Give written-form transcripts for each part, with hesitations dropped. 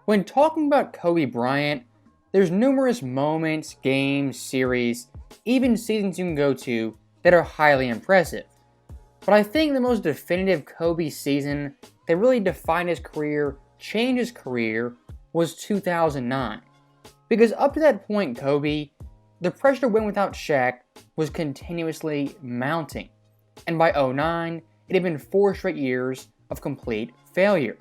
When talking about Kobe Bryant, there's numerous moments, games, series, even seasons you can go to that are highly impressive. But I think the most definitive Kobe season that really defined his career, changed his career, was 2009. Because up to that point, Kobe, the pressure to win without Shaq was continuously mounting. And by 2009, it had been 4 straight years of complete failure.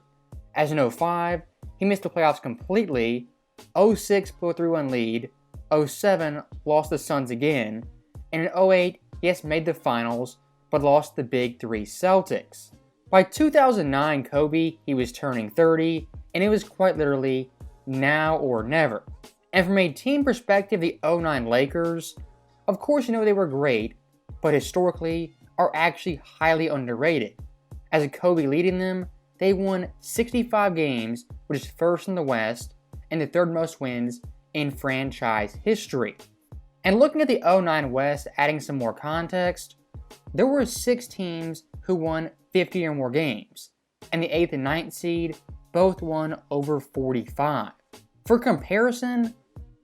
As in 2005, he missed the playoffs completely. 2006 blew a 3-1 lead. 2007 lost the Suns again. And in 2008, yes, made the finals, but lost the Big Three Celtics. By 2009, Kobe, he was turning 30, and it was quite literally now or never. And from a team perspective, the 2009 Lakers, of course you know they were great, but historically are actually highly underrated. As a Kobe leading them, they won 65 games, which is first in the West, and the third most wins in franchise history. And looking at the 2009 West, adding some more context, there were 6 teams who won 50 or more games, and the 8th and 9th seed both won over 45. For comparison,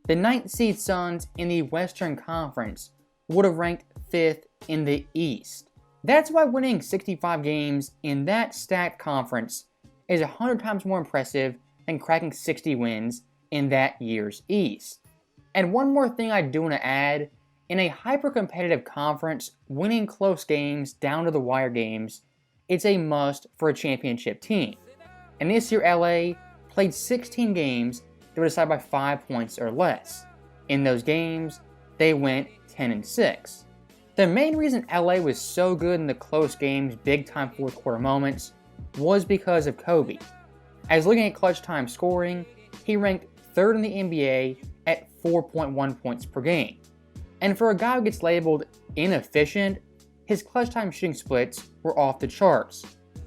the 9th seed Suns in the Western Conference would have ranked 5th in the East. That's why winning 65 games in that stacked conference is 100 times more impressive than cracking 60 wins in that year's East. And one more thing I do want to add, in a hyper-competitive conference, winning close games down to the wire games, it's a must for a championship team. And this year LA played 16 games that were decided by 5 points or less. In those games, they went 10-6. The main reason LA was so good in the close games, big time fourth quarter moments, was because of Kobe. As looking at clutch time scoring, he ranked 3rd in the NBA at 4.1 points per game. And for a guy who gets labeled inefficient, his clutch time shooting splits were off the charts,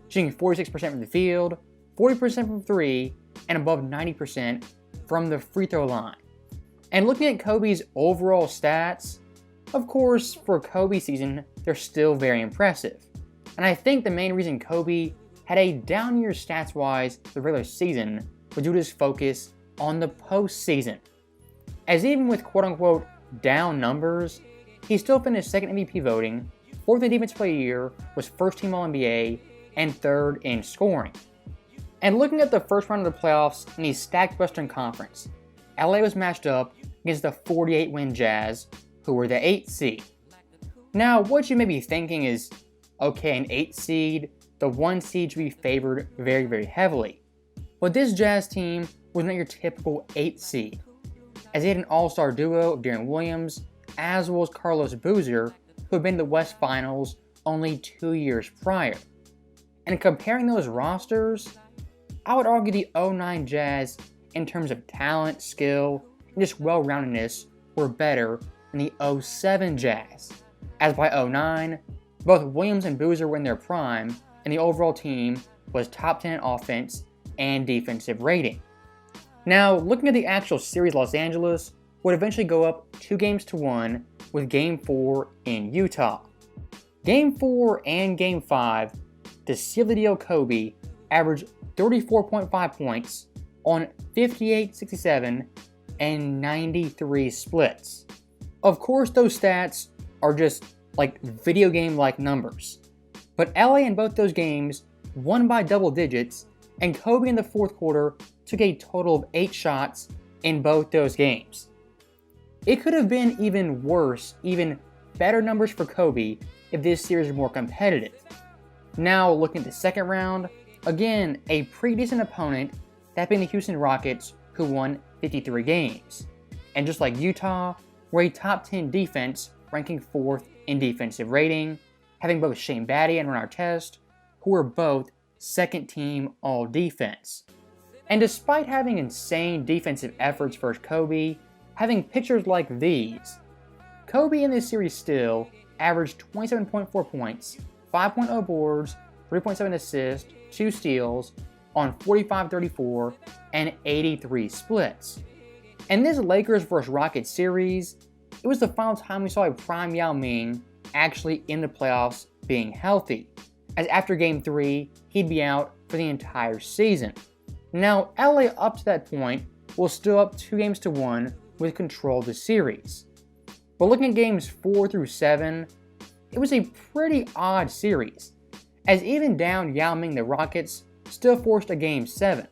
shooting 46% from the field, 40% from 3, and above 90% from the free throw line. And looking at Kobe's overall stats, of course, for Kobe's season, they're still very impressive. And I think the main reason Kobe had a down year stats-wise the regular season was due to his focus on the postseason. As even with quote-unquote down numbers, he still finished 2nd MVP voting, 4th in Defensive Player of the Year, was 1st team All-NBA, and 3rd in scoring. And looking at the first round of the playoffs in the stacked Western Conference, LA was matched up against the 48-win Jazz, who were the 8th seed. Now, what you may be thinking is, okay, an 8th seed, the 1 seed should be favored very, very heavily. But this Jazz team was not your typical 8th seed, as they had an all-star duo of Deron Williams, as well as Carlos Boozer, who had been to the West Finals only 2 years prior. And comparing those rosters, I would argue the 2009 Jazz, in terms of talent, skill, and just well-roundedness, were better than the 2007 Jazz. As by 2009, both Williams and Boozer were in their prime, and the overall team was top 10 in offense and defensive rating. Now, looking at the actual series, Los Angeles would eventually go up 2-1 with Game 4 in Utah. Game 4 and Game 5, to seal the deal, Kobe averaged 34.5 points on 58, 67, and 93 splits. Of course, those stats are just like video game-like numbers. But LA in both those games won by double digits, and Kobe in the fourth quarter took a total of 8 shots in both those games. It could have been even worse, even better numbers for Kobe if this series was more competitive. Now, looking at the second round, again, a pretty decent opponent, that being the Houston Rockets, who won 53 games. And just like Utah, were a top 10 defense, ranking 4th in defensive rating, having both Shane Battier and Ron Artest, who were both second team all-defense. And despite having insane defensive efforts versus Kobe, having pictures like these, Kobe in this series still averaged 27.4 points, 5.0 boards, 3.7 assists, 2 steals, on 45-34 and 83 splits. And this Lakers vs. Rockets series, it was the final time we saw a prime Yao Ming actually in the playoffs being healthy, as after Game 3, he'd be out for the entire season. Now, LA up to that point was still up 2-1 with control of the series. But looking at games 4 through 7, it was a pretty odd series, as even down Yao Ming the Rockets still forced a Game 7.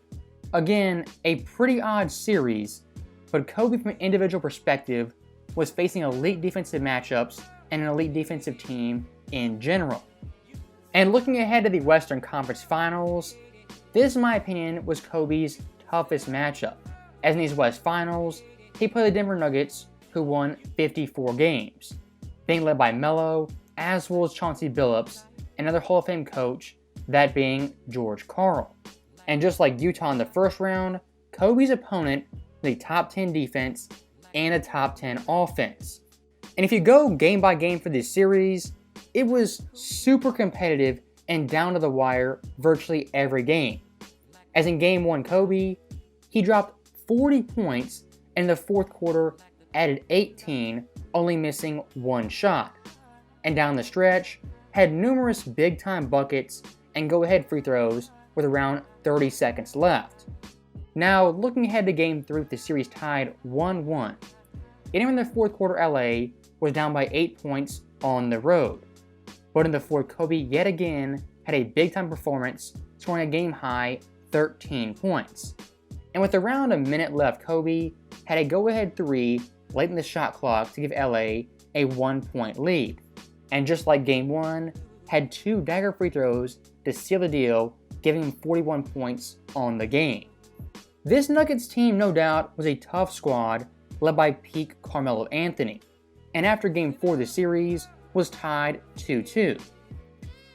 Again, a pretty odd series, but Kobe from an individual perspective was facing elite defensive matchups and an elite defensive team in general. And looking ahead to the Western Conference Finals, this in my opinion was Kobe's toughest matchup, as in these West Finals, he played the Denver Nuggets, who won 54 games, being led by Melo, as well as Chauncey Billups, another Hall of Fame coach, that being George Karl. And just like Utah in the first round, Kobe's opponent was a top 10 defense and a top 10 offense. And if you go game by game for this series, it was super competitive and down to the wire virtually every game. As in Game 1 Kobe, he dropped 40 points and in the fourth quarter added 18, only missing one shot. And down the stretch, had numerous big-time buckets and go-ahead free throws with around 30 seconds left. Now, looking ahead to Game 3 with the series tied 1-1, entering the fourth quarter LA was down by 8 points on the road. But in the fourth, Kobe yet again had a big-time performance, scoring a game-high 13 points. And with around a minute left, Kobe had a go-ahead 3 late in the shot clock to give LA a 1-point lead. And just like Game 1, had 2 dagger free throws to seal the deal, giving him 41 points on the game. This Nuggets team, no doubt, was a tough squad led by peak Carmelo Anthony, and after Game 4 of the series was tied 2-2.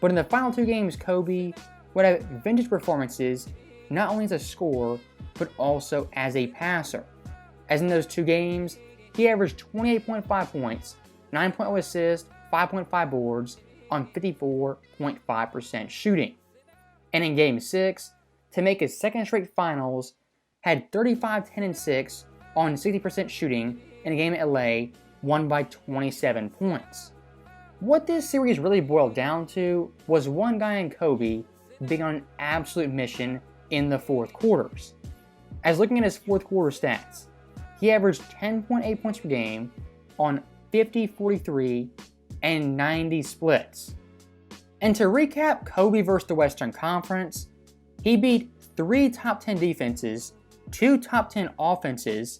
But in the final 2 games, Kobe would have vintage performances not only as a scorer, but also as a passer. As in those 2 games, he averaged 28.5 points, 9.0 assists, 5.5 boards on 54.5% shooting. And in Game 6, to make his second straight finals, had 35, 10, and 6 on 60% shooting in a game at LA, won by 27 points. What this series really boiled down to was one guy in Kobe being on an absolute mission in the fourth quarters. As looking at his fourth quarter stats, he averaged 10.8 points per game on 50, 43, and 90 splits. And to recap Kobe versus the Western Conference, he beat 3 top 10 defenses, 2 top 10 offenses,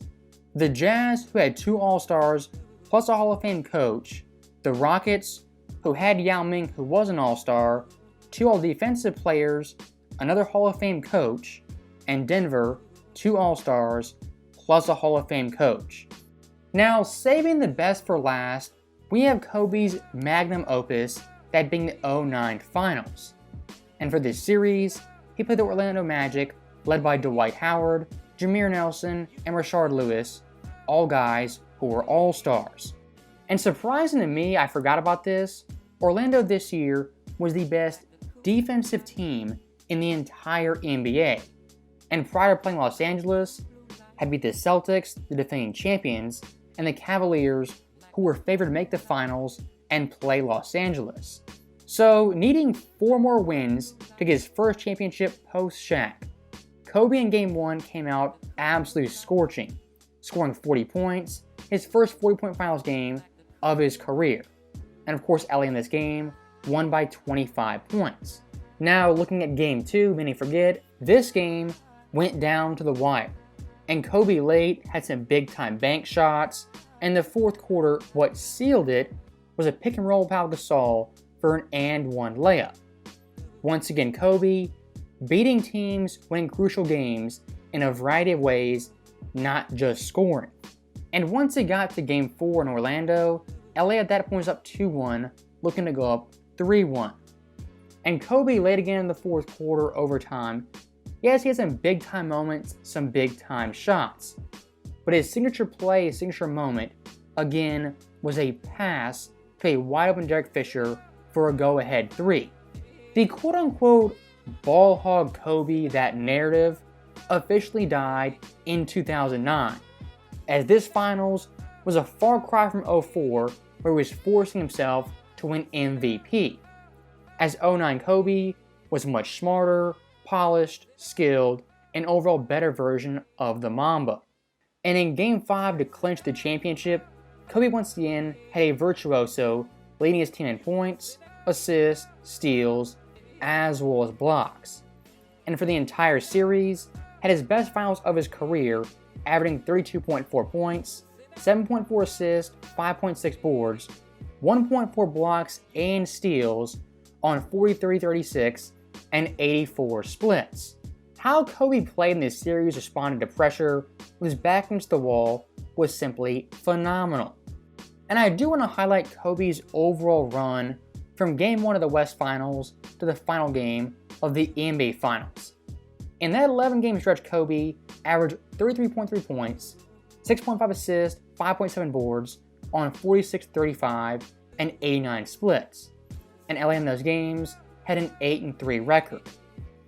the Jazz, who had 2 All-Stars plus a Hall of Fame coach, the Rockets, who had Yao Ming, who was an All-Star, 2 All-Defensive players, another Hall of Fame coach, and Denver, 2 All-Stars plus a Hall of Fame coach. Now, saving the best for last, we have Kobe's magnum opus, that being the 2009 Finals. And for this series, he played the Orlando Magic, led by Dwight Howard, Jameer Nelson, and Rashard Lewis, all guys who were All-Stars. And surprising to me, I forgot about this, Orlando this year was the best defensive team in the entire NBA. And prior to playing Los Angeles, had beat the Celtics, the defending champions, and the Cavaliers, who were favored to make the finals and play Los Angeles. So, needing 4 more wins to get his first championship post-Shaq, Kobe in Game 1 came out absolutely scorching, scoring 40 points, his first 40-point finals game of his career. And of course, LA in this game won by 25 points. Now, looking at Game 2, many forget, this game went down to the wire. And Kobe late had some big-time bank shots, and the fourth quarter, what sealed it was a pick and roll with Pau Gasol for an and-one layup. Once again, Kobe beating teams, winning crucial games in a variety of ways, not just scoring. And once it got to Game 4 in Orlando, LA at that point was up 2-1, looking to go up 3-1. And Kobe late again in the fourth quarter overtime. Yes, he had some big-time moments, some big-time shots. But his signature play, his signature moment, again, was a pass to a wide-open Derek Fisher for a go-ahead 3. The quote-unquote ball hog Kobe, that narrative, officially died in 2009, as this finals was a far cry from 2004, where he was forcing himself to win MVP. As 2009 Kobe was much smarter, polished, skilled, an overall better version of the Mamba. And in Game 5 to clinch the championship, Kobe once again had a virtuoso, leading his team in points, assists, steals, as well as blocks. And for the entire series, had his best finals of his career, averaging 32.4 points, 7.4 assists, 5.6 boards, 1.4 blocks and steals on 43, 36, and 84 splits. How Kobe played in this series, responding to pressure with his back against the wall, was simply phenomenal. And I do want to highlight Kobe's overall run from Game 1 of the West Finals to the final game of the NBA Finals. In that 11-game stretch, Kobe averaged 33.3 points, 6.5 assists, 5.7 boards on 46, 35, and 89 splits. And LA in those games had an 8-3 record.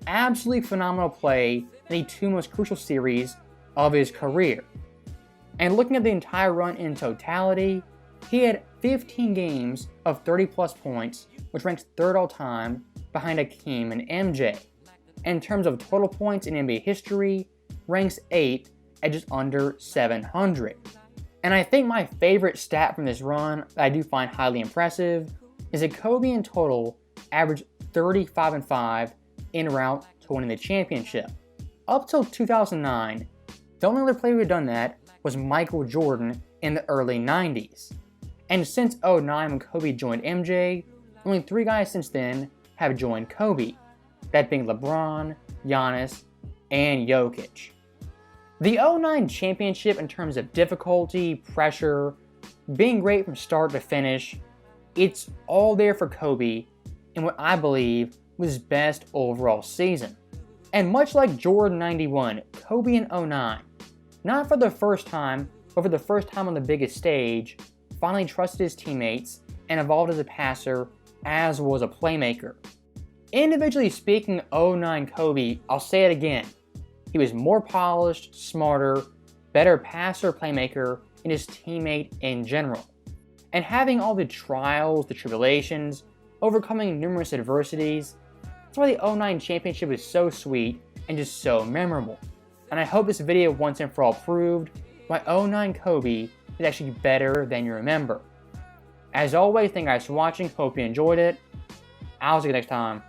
Absolutely phenomenal play in the two most crucial series of his career. And looking at the entire run in totality, he had 15 games of 30-plus points, which ranks third all-time behind Hakeem and MJ. In terms of total points in NBA history, ranks 8th at just under 700. And I think my favorite stat from this run that I do find highly impressive is that Kobe in total averaged 35-5 en route to winning the championship. Up till 2009, the only other player who had done that was Michael Jordan in the early 90s. And since 2009 when Kobe joined MJ, only 3 guys since then have joined Kobe, that being LeBron, Giannis, and Jokic. The 2009 championship in terms of difficulty, pressure, being great from start to finish, it's all there for Kobe in what I believe was his best overall season. And much like Jordan 91, Kobe in 2009, not for the first time, but for the first time on the biggest stage, finally trusted his teammates and evolved as a passer as well as a playmaker. Individually speaking, 2009 Kobe, I'll say it again, he was more polished, smarter, better passer, playmaker, and his teammate in general. And having all the trials, the tribulations, overcoming numerous adversities, that's why the 2009 championship is so sweet and just so memorable. And I hope this video once and for all proved why 2009 Kobe is actually better than you remember. As always, thank you guys for watching, hope you enjoyed it. I'll see you next time.